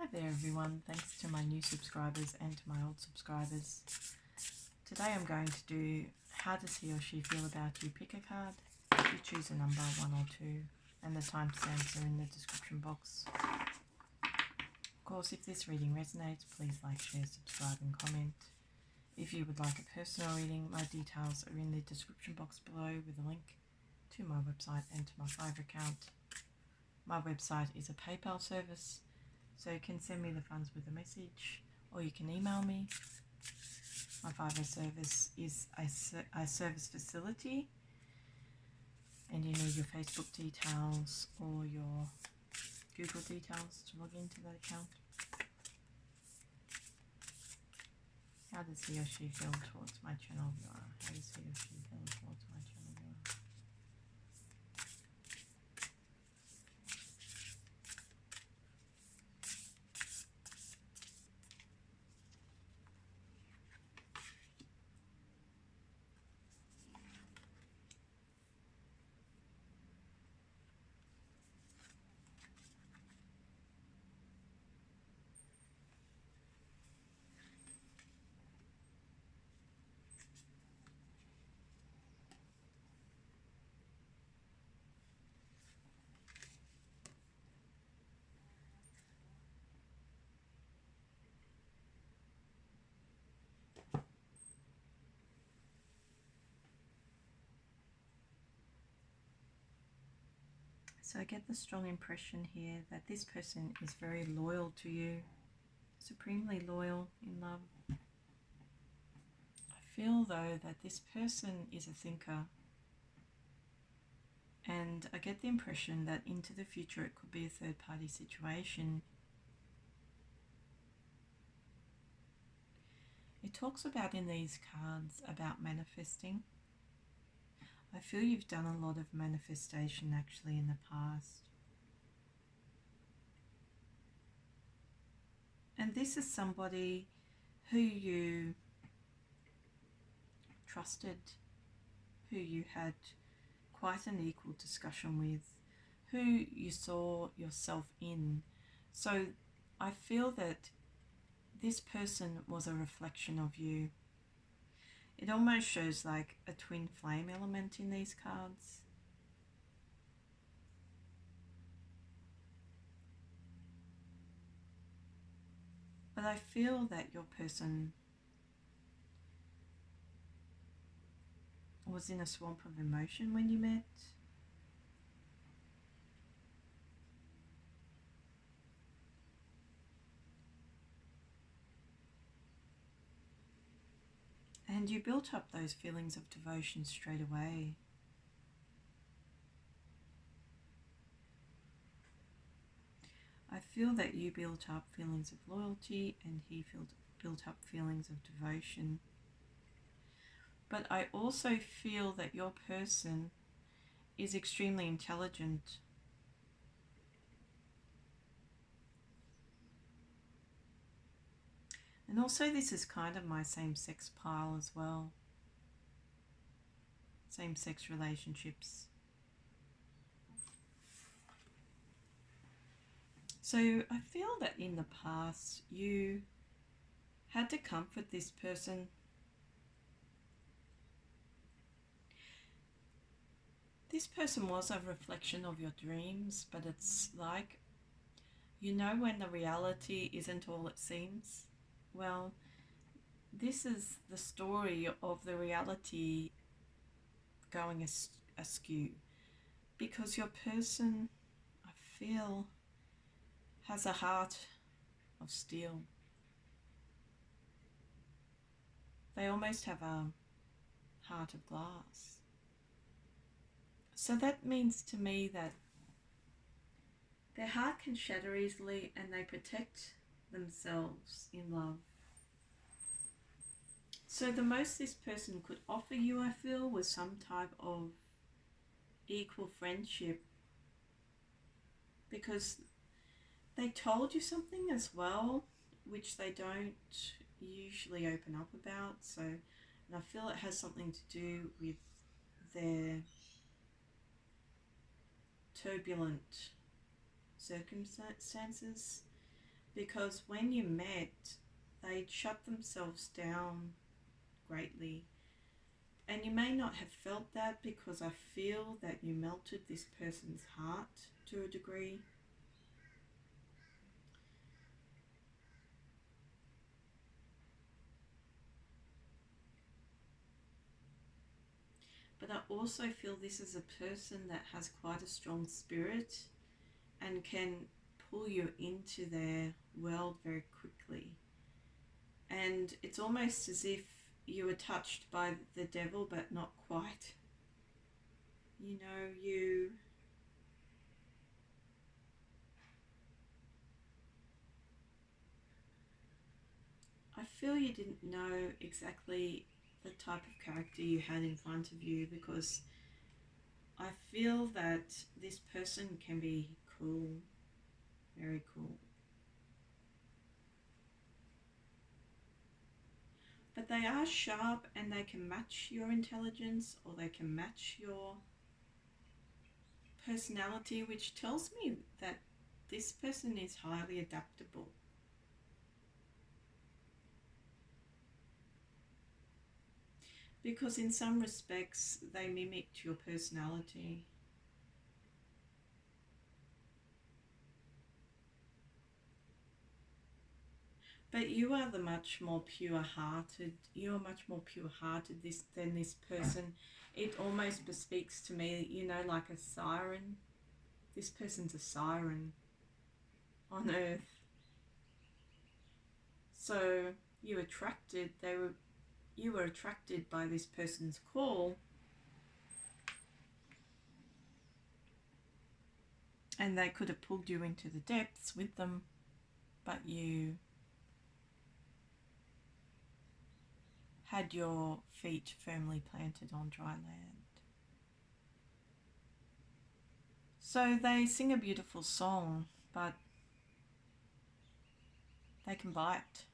Hi there everyone, thanks to my new subscribers and to my old subscribers. Today I'm going to do how does he or she feel about you. Pick a card, you choose a number 1 or 2 and the timestamps are in the description box. Of course, if this reading resonates, please like, share, subscribe and comment. If you would like a personal reading, my details are in the description box below with a link to my website and to my Fiverr account. My website is a PayPal service, so you can send me the funds with a message or you can email me. My Fiverr service is a service facility and you need your Facebook details or your Google details to log into that account. How does he or she feel towards my channel viewer? How does he or she feel towards my channel viewer? So I get the strong impression here that this person is very loyal to you, supremely loyal in love. I feel though that this person is a thinker, and I get the impression that into the future it could be a third-party situation. It talks about in these cards about manifesting. I feel you've done a lot of manifestation actually in the past. And this is somebody who you trusted, who you had quite an equal discussion with, who you saw yourself in. So I feel that this person was a reflection of you. It almost shows like a twin flame element in these cards. But I feel that your person was in a swamp of emotion when you met. And you built up those feelings of devotion straight away. I feel that you built up feelings of loyalty and he built up feelings of devotion. But I also feel that your person is extremely intelligent. And also this is kind of my same-sex pile as well. Same-sex relationships. So I feel that in the past you had to comfort this person. This person was a reflection of your dreams, but it's like, you know, when the reality isn't all it seems? Well, this is the story of the reality going askew, because your person, I feel, has a heart of steel. They almost have a heart of glass. So that means to me that their heart can shatter easily and they protect themselves in love. So the most this person could offer you, I feel, was some type of equal friendship, because they told you something as well which they don't usually open up about. So, and I feel it has something to do with their turbulent circumstances. because when you met, they shut themselves down greatly. And you may not have felt that, because I feel that you melted this person's heart to a degree. But I also feel this is a person that has quite a strong spirit and can pull you into their world very quickly. And it's almost as if you were touched by the devil, but not quite. You know, I feel you didn't know exactly the type of character you had in front of you, because I feel that this person can be cool, very cool. But they are sharp, and they can match your intelligence, or they can match your personality, which tells me that this person is highly adaptable. Because in some respects, they mimicked your personality. But you are the much more pure-hearted. You are much more pure-hearted than this person. It almost bespeaks to me, like a siren. This person's a siren on earth. So you were attracted by this person's call, and they could have pulled you into the depths with them, but you had your feet firmly planted on dry land. So they sing a beautiful song, but they can bite.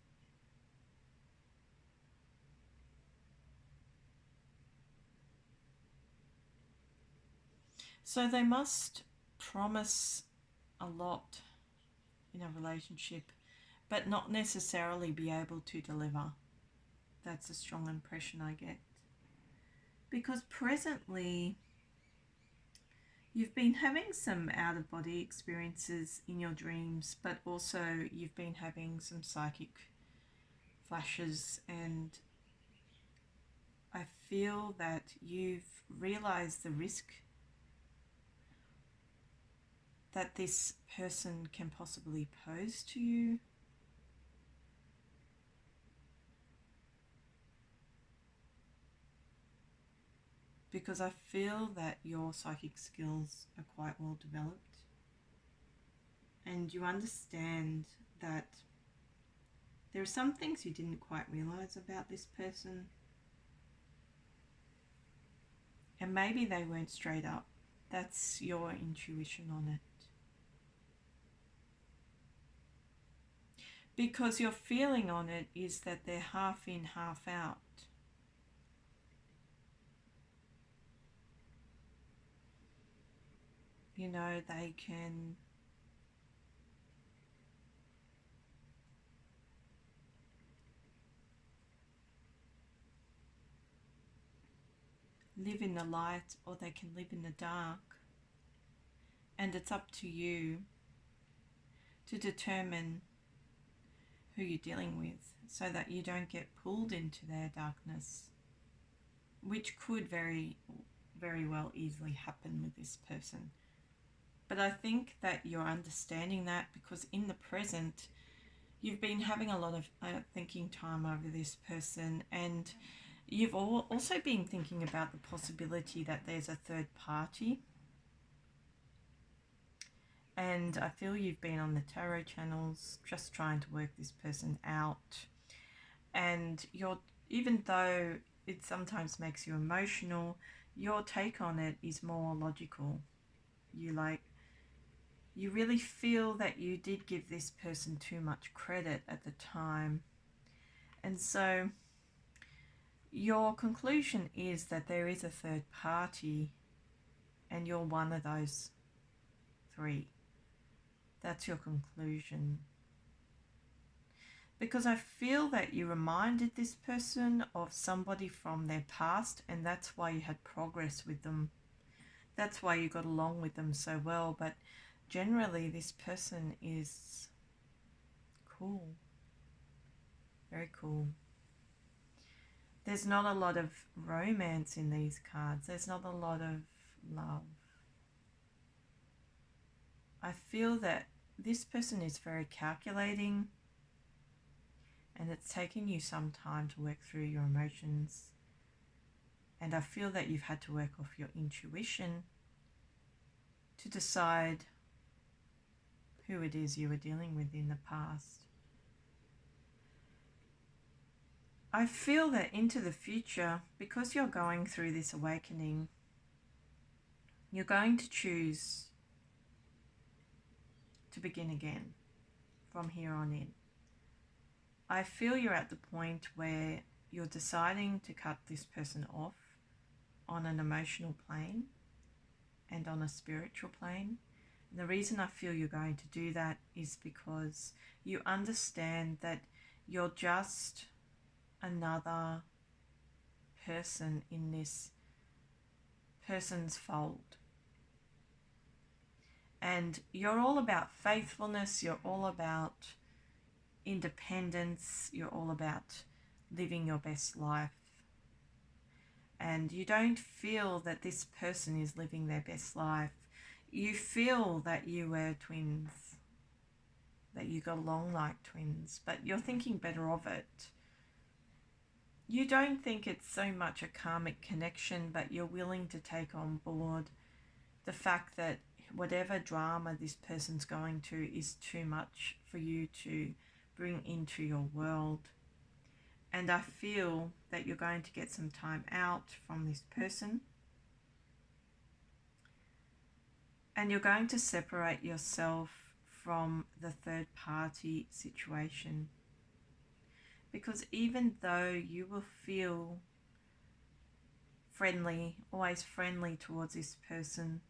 So they must promise a lot in a relationship, but not necessarily be able to deliver. That's a strong impression I get. Because presently, you've been having some out-of-body experiences in your dreams, but also you've been having some psychic flashes, and I feel that you've realized the risk that this person can possibly pose to you. Because I feel that your psychic skills are quite well developed, and you understand that there are some things you didn't quite realize about this person, and maybe they weren't straight up. That's your intuition on it. Because your feeling on it is that they're half in, half out. They can live in the light, or they can live in the dark. And it's up to you to determine who you're dealing with, so that you don't get pulled into their darkness, which could very, very well easily happen with this person. But I think that you're understanding that, because in the present, you've been having a lot of thinking time over this person, and you've also been thinking about the possibility that there's a third party. And I feel you've been on the tarot channels just trying to work this person out. And even though it sometimes makes you emotional, your take on it is more logical. You really feel that you did give this person too much credit at the time. And so your conclusion is that there is a third party, and you're one of those three. That's your conclusion. because I feel that you reminded this person of somebody from their past, and that's why you had progress with them. That's why you got along with them so well. But generally, this person is cool, very cool. There's not a lot of romance in these cards. There's not a lot of love. I feel that this person is very calculating, and it's taken you some time to work through your emotions. And I feel that you've had to work off your intuition to decide who it is you were dealing with in the past. I feel that into the future, because you're going through this awakening, you're going to choose to begin again from here on in. I feel you're at the point where you're deciding to cut this person off on an emotional plane and on a spiritual plane. And the reason I feel you're going to do that is because you understand that you're just another person in this person's fold. And you're all about faithfulness, you're all about independence, you're all about living your best life. And you don't feel that this person is living their best life. You feel that you were twins, that you got along like twins, but you're thinking better of it. You don't think it's so much a karmic connection, but you're willing to take on board the fact that whatever drama this person's going to is too much for you to bring into your world. And I feel that you're going to get some time out from this person. And you're going to separate yourself from the third party situation. Because even though you will feel friendly, always friendly towards this person,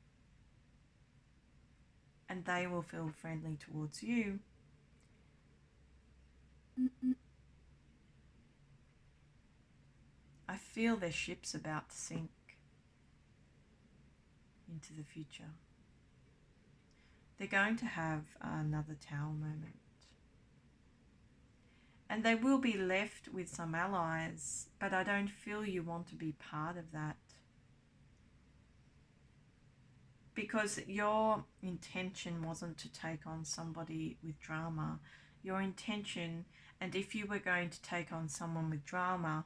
and they will feel friendly towards you, I feel their ship's about to sink into the future. They're going to have another tower moment. And they will be left with some allies, but I don't feel you want to be part of that. Because your intention wasn't to take on somebody with drama. Your intention, and if you were going to take on someone with drama,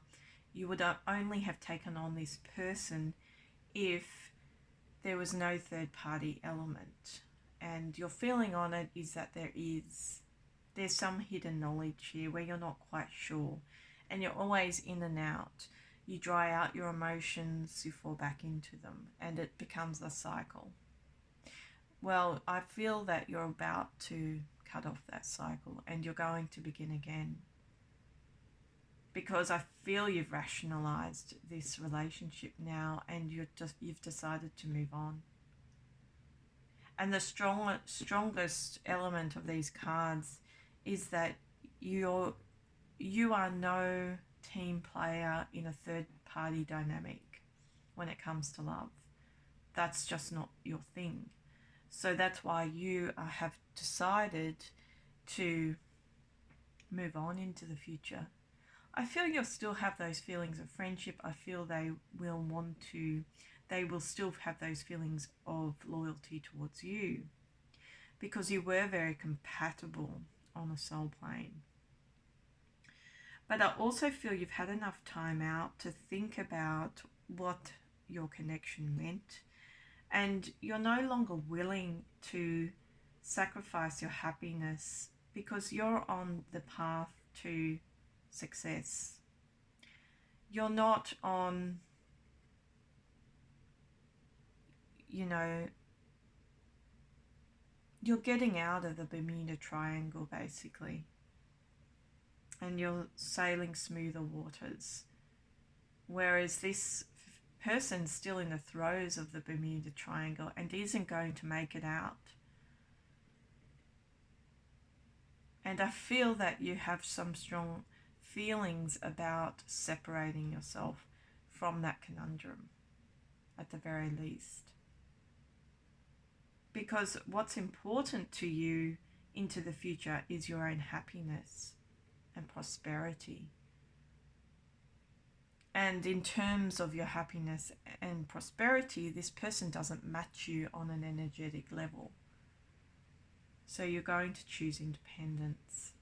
you would only have taken on this person if there was no third party element. And your feeling on it is that there's some hidden knowledge here where you're not quite sure, and you're always in and out. You dry out your emotions, you fall back into them, and it becomes a cycle. Well, I feel that you're about to cut off that cycle and you're going to begin again, because I feel you've rationalized this relationship now and you've decided to move on. And the strongest element of these cards is that you are no team player in a third party dynamic when it comes to love. That's just not your thing. So that's why you have decided to move on into the future. I feel you'll still have those feelings of friendship. I feel they will still have those feelings of loyalty towards you, because you were very compatible on a soul plane. But I also feel you've had enough time out to think about what your connection meant, and you're no longer willing to sacrifice your happiness because you're on the path to success. You're not on, you're getting out of the Bermuda Triangle basically, and you're sailing smoother waters. Whereas this person's still in the throes of the Bermuda Triangle and isn't going to make it out. And I feel that you have some strong feelings about separating yourself from that conundrum, at the very least. Because what's important to you into the future is your own happiness and prosperity. And in terms of your happiness and prosperity, this person doesn't match you on an energetic level. So you're going to choose independence,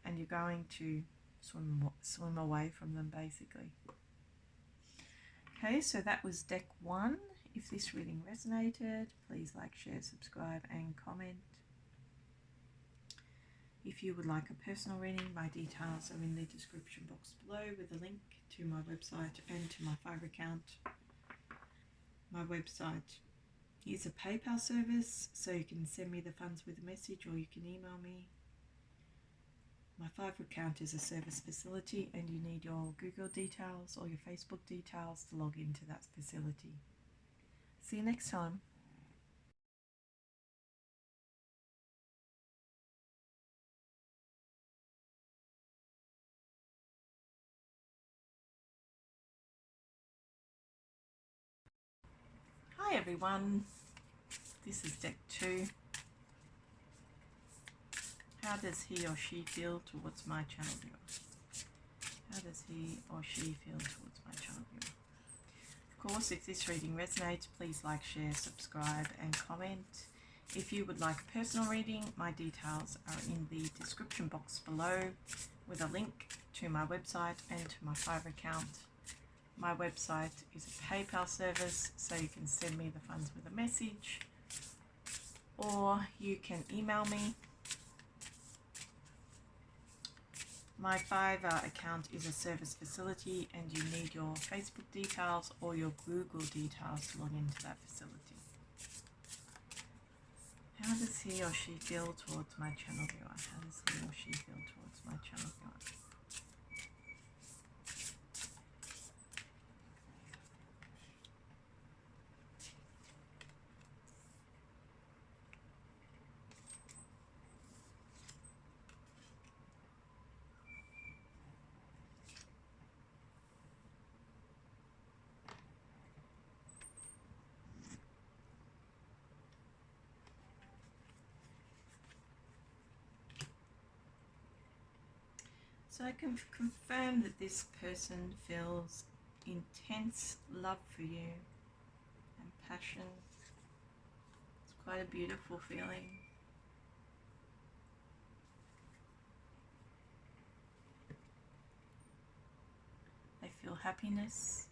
and you're going to swim away from them, basically. Okay, so that was deck 1. If this reading resonated, please like, share, subscribe, and comment. If you would like a personal reading, my details are in the description box below with a link to my website and to my Fiverr account. My website is a PayPal service, so you can send me the funds with a message or you can email me. My Fiverr account is a service facility, and you need your Google details or your Facebook details to log into that facility. See you next time. Hi everyone, this is deck 2. How does he or she feel towards my channel viewer? How does he or she feel towards my channel viewer? Of course, if this reading resonates, please like, share, subscribe, and comment. If you would like a personal reading, my details are in the description box below with a link to my website and to my Fiverr account. My website is a PayPal service, so you can send me the funds with a message, or you can email me. My Fiverr account is a service facility, and you need your Facebook details or your Google details to log into that facility. How does he or she feel towards my channel viewer? How does he or she feel towards my channel viewer? So I can confirm that this person feels intense love for you and passion. It's quite a beautiful feeling. They feel happiness.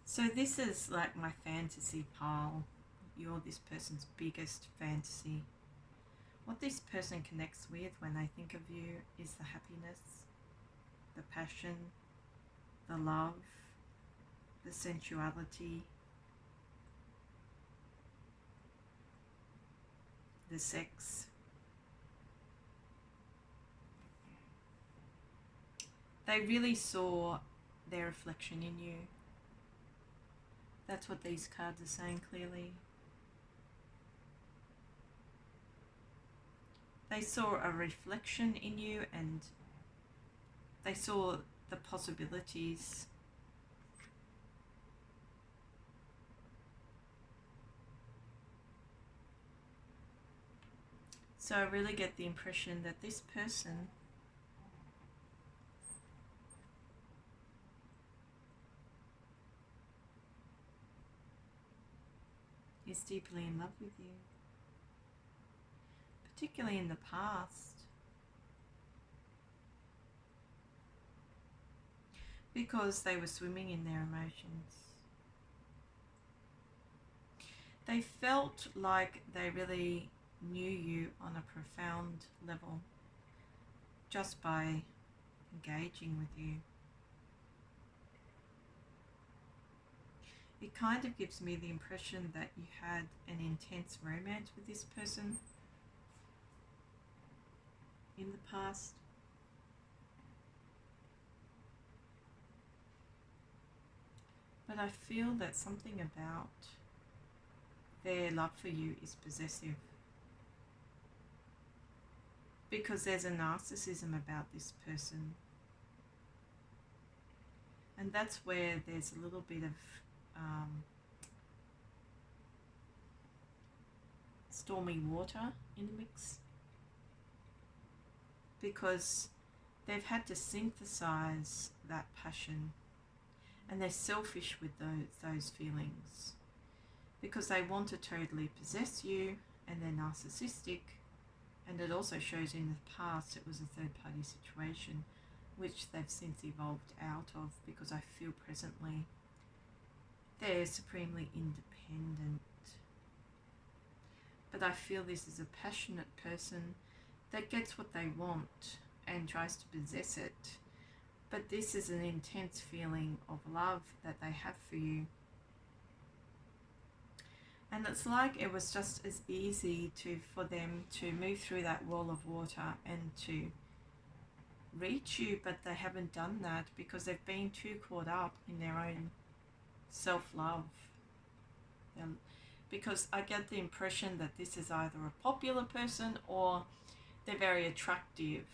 So this is like my fantasy pile. You're this person's biggest fantasy. What this person connects with when they think of you is the happiness, the passion, the love, the sensuality, the sex. They really saw their reflection in you. That's what these cards are saying clearly. They saw a reflection in you, and they saw the possibilities. So I really get the impression that this person is deeply in love with you, particularly in the past, because they were swimming in their emotions. They felt like they really knew you on a profound level just by engaging with you. It kind of gives me the impression that you had an intense romance with this person. in the past. But I feel that something about their love for you is possessive, because there's a narcissism about this person. And that's where there's a little bit of stormy water in the mix, because they've had to synthesize that passion, and they're selfish with those feelings, because they want to totally possess you, and they're narcissistic. And it also shows in the past it was a third party situation, which they've since evolved out of, because I feel presently they're supremely independent. But I feel this is a passionate person that gets what they want and tries to possess it. But this is an intense feeling of love that they have for you. And it's like it was just as easy for them to move through that wall of water and to reach you, but they haven't done that because they've been too caught up in their own self-love. Because I get the impression that this is either a popular person or they're very attractive.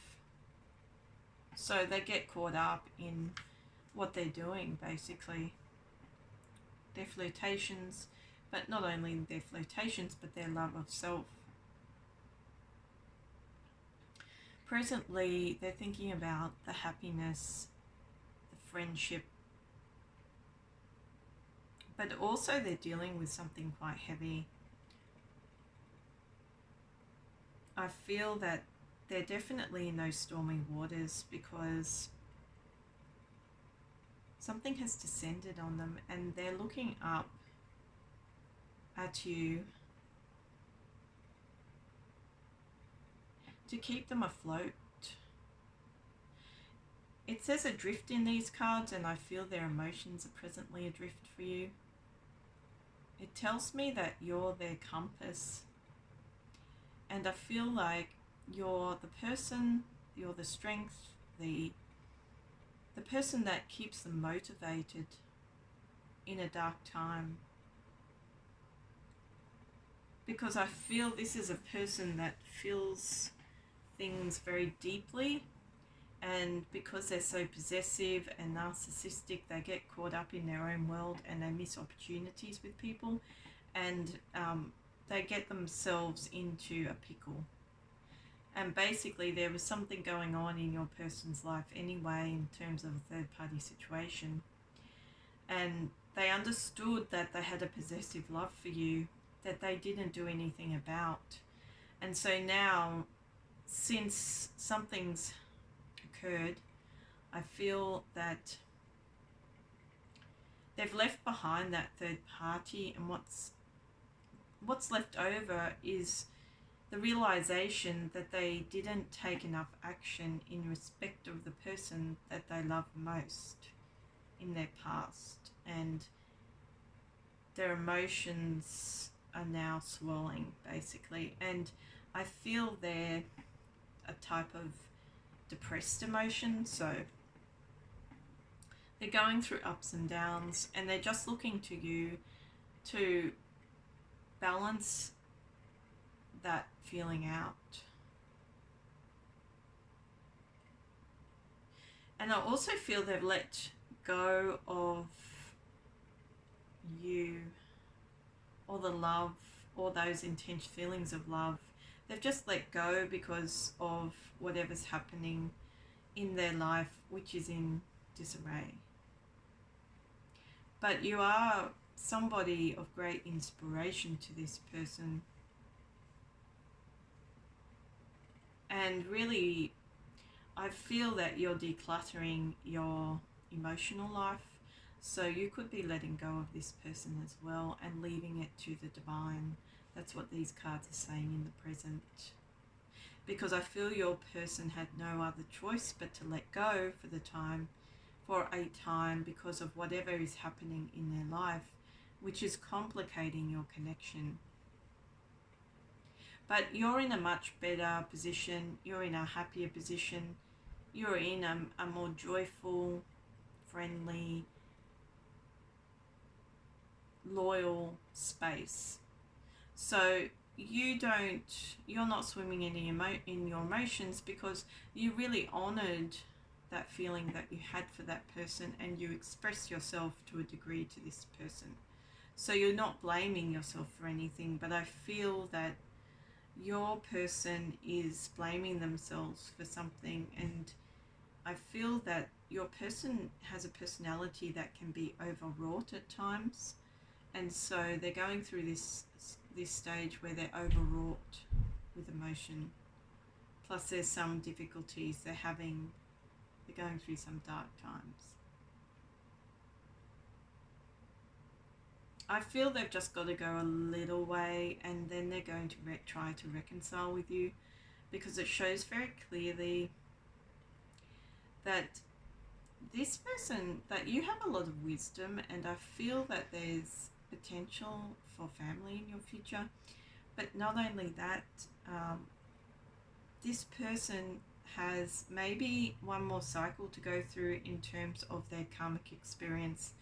So they get caught up in what they're doing, basically. Their flirtations, but not only their flirtations, but their love of self. Presently, they're thinking about the happiness, the friendship, but also they're dealing with something quite heavy. I feel that they're definitely in those stormy waters because something has descended on them, and they're looking up at you to keep them afloat. It says adrift in these cards, and I feel their emotions are presently adrift for you. It tells me that you're their compass, and I feel like you're the person, you're the strength, the person that keeps them motivated in a dark time. Because I feel this is a person that feels things very deeply, and because they're so possessive and narcissistic, they get caught up in their own world and they miss opportunities with people, and they get themselves into a pickle. And basically there was something going on in your person's life anyway in terms of a third party situation, and they understood that they had a possessive love for you that they didn't do anything about. And so now, since something's occurred, I feel that they've left behind that third party, and what's left over is the realization that they didn't take enough action in respect of the person that they love most in their past, and their emotions are now swirling, basically. And I feel they're a type of depressed emotion, so they're going through ups and downs, and they're just looking to you to balance that feeling out. And I also feel they've let go of you, or the love, or those intense feelings of love. They've just let go because of whatever's happening in their life, which is in disarray. But you are somebody of great inspiration to this person. And really, I feel that you're decluttering your emotional life. So you could be letting go of this person as well and leaving it to the divine. That's what these cards are saying in the present. Because I feel your person had no other choice but to let go for a time, because of whatever is happening in their life, which is complicating your connection. But you're in a much better position. You're in a happier position. You're in a more joyful, friendly, loyal space. So you're not swimming in your emotions, because you really honored that feeling that you had for that person, and you express yourself to a degree to this person. So you're not blaming yourself for anything, but I feel that your person is blaming themselves for something, and I feel that your person has a personality that can be overwrought at times, and so they're going through this stage where they're overwrought with emotion. Plus there's some difficulties they're going through some dark times. I feel they've just got to go a little way, and then they're going to try to reconcile with you, because it shows very clearly that this person, that you have a lot of wisdom, and I feel that there's potential for family in your future. But not only that, this person has maybe one more cycle to go through in terms of their karmic experience,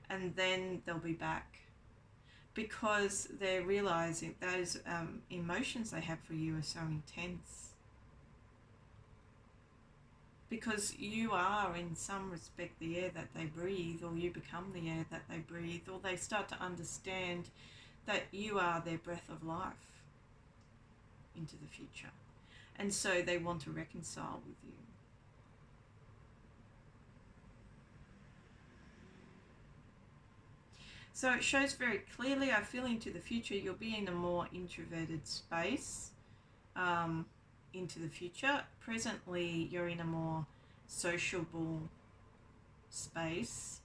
and then they'll be back, because they're realizing those emotions they have for you are so intense, because you are in some respect the air that they breathe, or you become the air that they breathe, or they start to understand that you are their breath of life into the future, and so they want to reconcile with you. So it shows very clearly, I feel into the future, you'll be in a more introverted space into the future. Presently, you're in a more sociable space.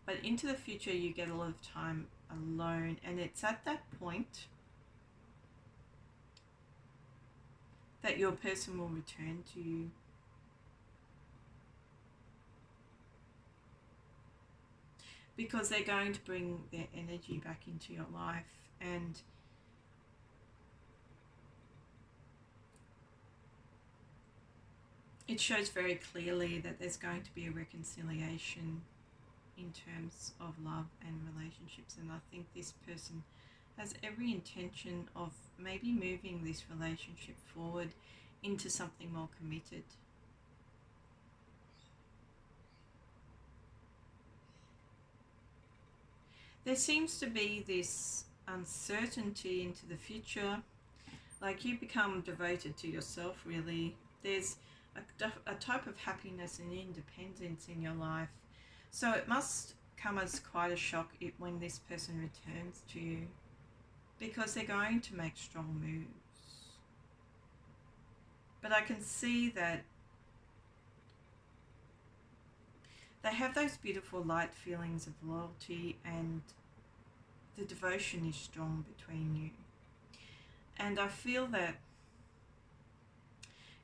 But into the future, you get a lot of time alone, and it's at that point that your person will return to you. Because they're going to bring their energy back into your life, and it shows very clearly that there's going to be a reconciliation in terms of love and relationships, and I think this person has every intention of maybe moving this relationship forward into something more committed. There seems to be this uncertainty into the future, like you become devoted to yourself, really. There's a type of happiness and independence in your life. So it must come as quite a shock when this person returns to you, because they're going to make strong moves. But I can see that they have those beautiful light feelings of loyalty, and the devotion is strong between you. And I feel that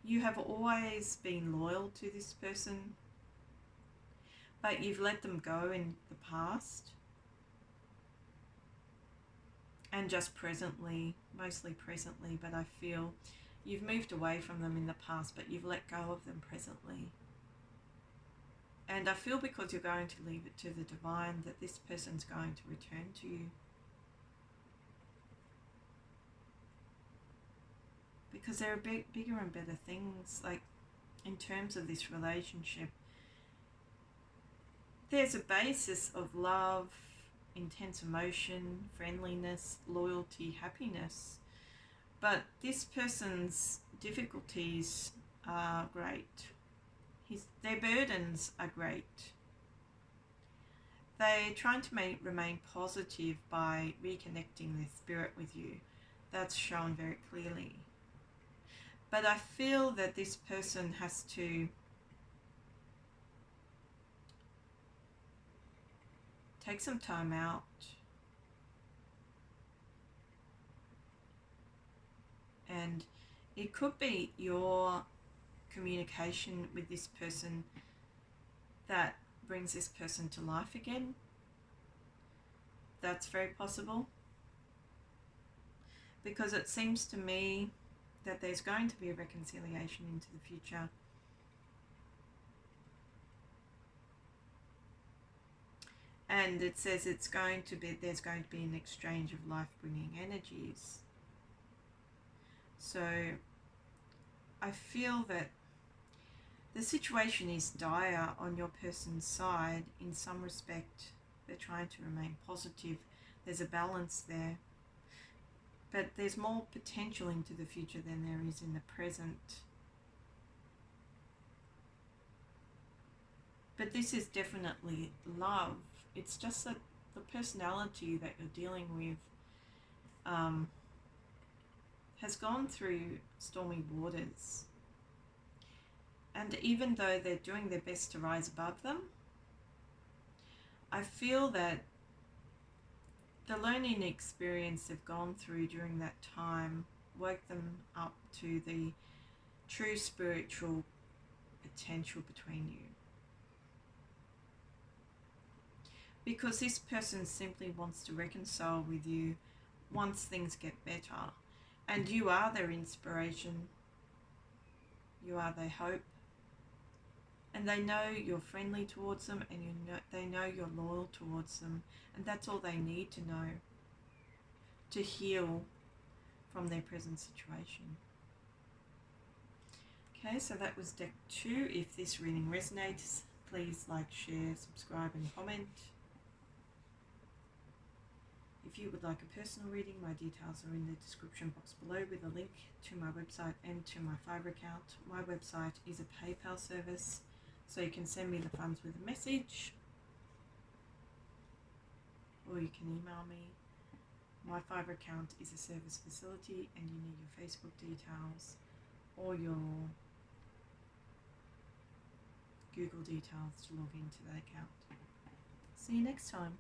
you have always been loyal to this person, but you've let them go in the past, and just presently, mostly presently, but I feel you've moved away from them in the past, but you've let go of them presently. And I feel because you're going to leave it to the divine that this person's going to return to you. Because there are bigger and better things, like in terms of this relationship. There's a basis of love, intense emotion, friendliness, loyalty, happiness. But this person's difficulties are great. Their burdens are great. They're trying to remain positive by reconnecting their spirit with you. That's shown very clearly. But I feel that this person has to take some time out and it could be your communication with this person that brings this person to life again. That's very possible, because it seems to me that there's going to be a reconciliation into the future. And it says there's going to be an exchange of life-bringing energies. So I feel that the situation is dire on your person's side. In some respect, they're trying to remain positive. There's a balance there. But there's more potential into the future than there is in the present. But this is definitely love. It's just that the personality that you're dealing with has gone through stormy waters. And even though they're doing their best to rise above them, I feel that the learning experience they've gone through during that time worked them up to the true spiritual potential between you. Because this person simply wants to reconcile with you once things get better. And you are their inspiration. You are their hope. And they know you're friendly towards them, and they know you're loyal towards them. And that's all they need to know to heal from their present situation. Okay, so that was deck 2. If this reading resonates, please like, share, subscribe and comment. If you would like a personal reading, my details are in the description box below with a link to my website and to my Fiverr account. My website is a PayPal service, so you can send me the funds with a message, or you can email me. My Fiverr account is a service facility, and you need your Facebook details or your Google details to log into that account. See you next time.